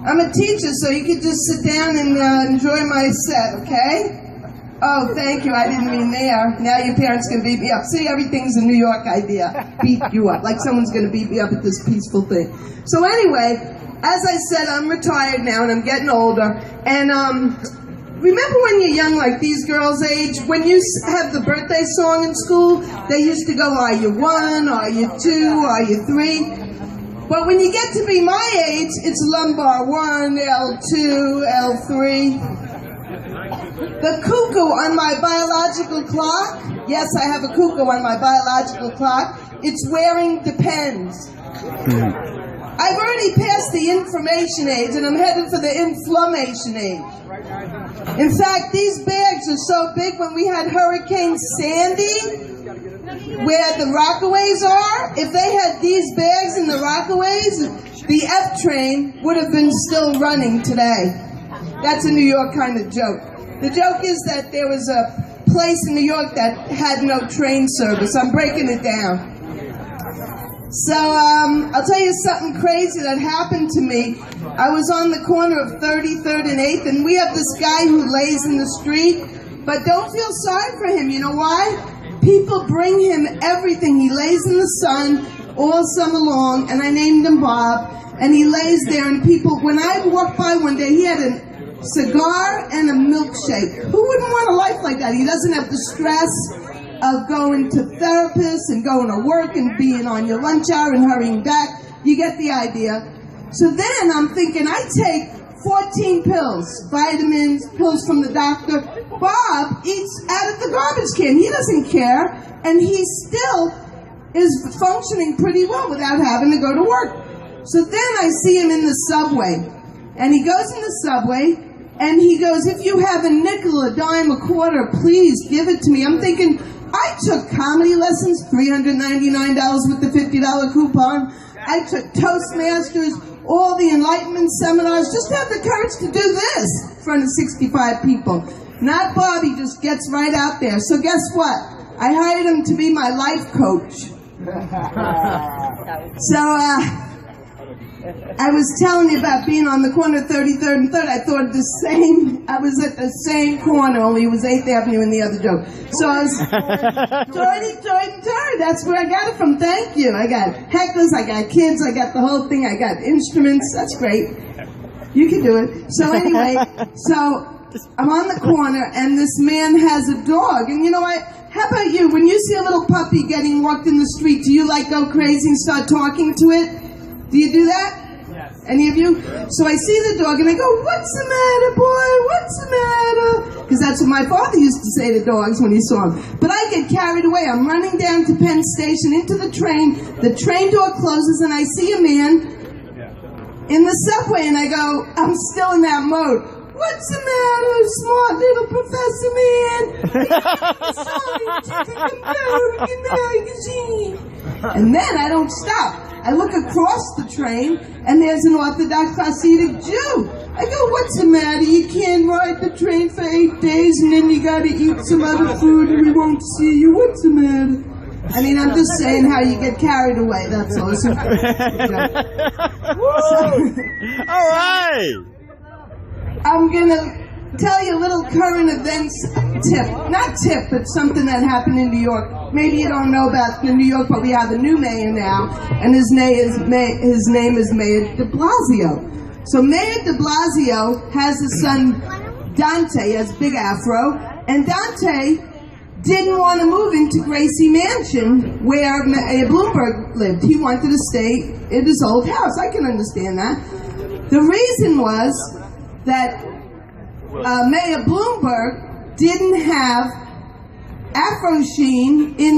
I'm a teacher, so you can just sit down and enjoy my set, okay? Oh, thank you. I didn't mean there. Now your parents can beat me up. See, everything's a New York idea. Beat you up. Like someone's going to beat me up at this peaceful thing. So anyway, as I said, I'm retired now and I'm getting older. And remember when you're young, like these girls' age, when you have the birthday song in school, they used to go, are you 1, are you 2, are you 3? But when you get to be my age, it's lumbar 1, L2, L3. The cuckoo on my biological clock, yes, I have a cuckoo on my biological clock, it's wearing Depends. I've already passed the information age and I'm headed for the inflammation age. In fact, these bags are so big, when we had Hurricane Sandy, where the Rockaways are, if they had these bags in the Rockaways, the F train would have been still running today. That's a New York kind of joke. The joke is that there was a place in New York that had no train service. I'm breaking it down. So I'll tell you something crazy that happened to me. I was on the corner of 33rd and 8th, and we have this guy who lays in the street, but don't feel sorry for him. You know why? People bring him everything. He lays in the sun all summer long, and I named him Bob, and he lays there, and people, when I walked by one day, he had a cigar and a milkshake. Who wouldn't want a life like that? He doesn't have the stress of going to therapists and going to work and being on your lunch hour and hurrying back. You get the idea. So then I'm thinking, I take 14 pills, vitamins, pills from the doctor. Bob eats out of the garbage can. He doesn't care, and he still is functioning pretty well without having to go to work. So then I see him in the subway, and he goes in the subway, and he goes, if you have a nickel, a dime, a quarter, please give it to me. I'm thinking, I took comedy lessons, $399 with the $50 coupon. I took Toastmasters, all the Enlightenment seminars, just to have the courage to do this in front of 65 people. Not Bobby, just gets right out there. So guess what? I hired him to be my life coach. So, I was telling you about being on the corner of 33rd and 3rd. I thought I was at the same corner, only it was 8th Avenue in the other joke. So I was, that's where I got it from. Thank you. I got hecklers, I got kids, I got the whole thing, I got instruments. That's great. You can do it. So anyway, I'm on the corner, and this man has a dog. And you know what? How about you? When you see a little puppy getting walked in the street, do you like go crazy and start talking to it? Do you do that? Yes. Any of you? So I see the dog and I go, what's the matter, boy? What's the matter? Because that's what my father used to say to dogs when he saw them. But I get carried away. I'm running down to Penn Station into the train. The train door closes and I see a man in the subway and I go, I'm still in that mode. What's the matter, smart little professor man? And then I don't stop. I look across the train, and there's an Orthodox Hasidic Jew. I go, what's the matter? You can't ride the train for 8 days, and then you got to eat some other food, and we won't see you. What's the matter? I mean, I'm just saying how you get carried away. That's all. All right. I'm going to tell you a little current events tip. Not tip, but something that happened in New York. Maybe you don't know about New York, but we have a new mayor now, and his name is Mayor de Blasio. So Mayor de Blasio has a son, Dante, he has big afro, and Dante didn't want to move into Gracie Mansion where Mayor Bloomberg lived. He wanted to stay in his old house. I can understand that. The reason was that Mayor Bloomberg didn't have Afro Sheen in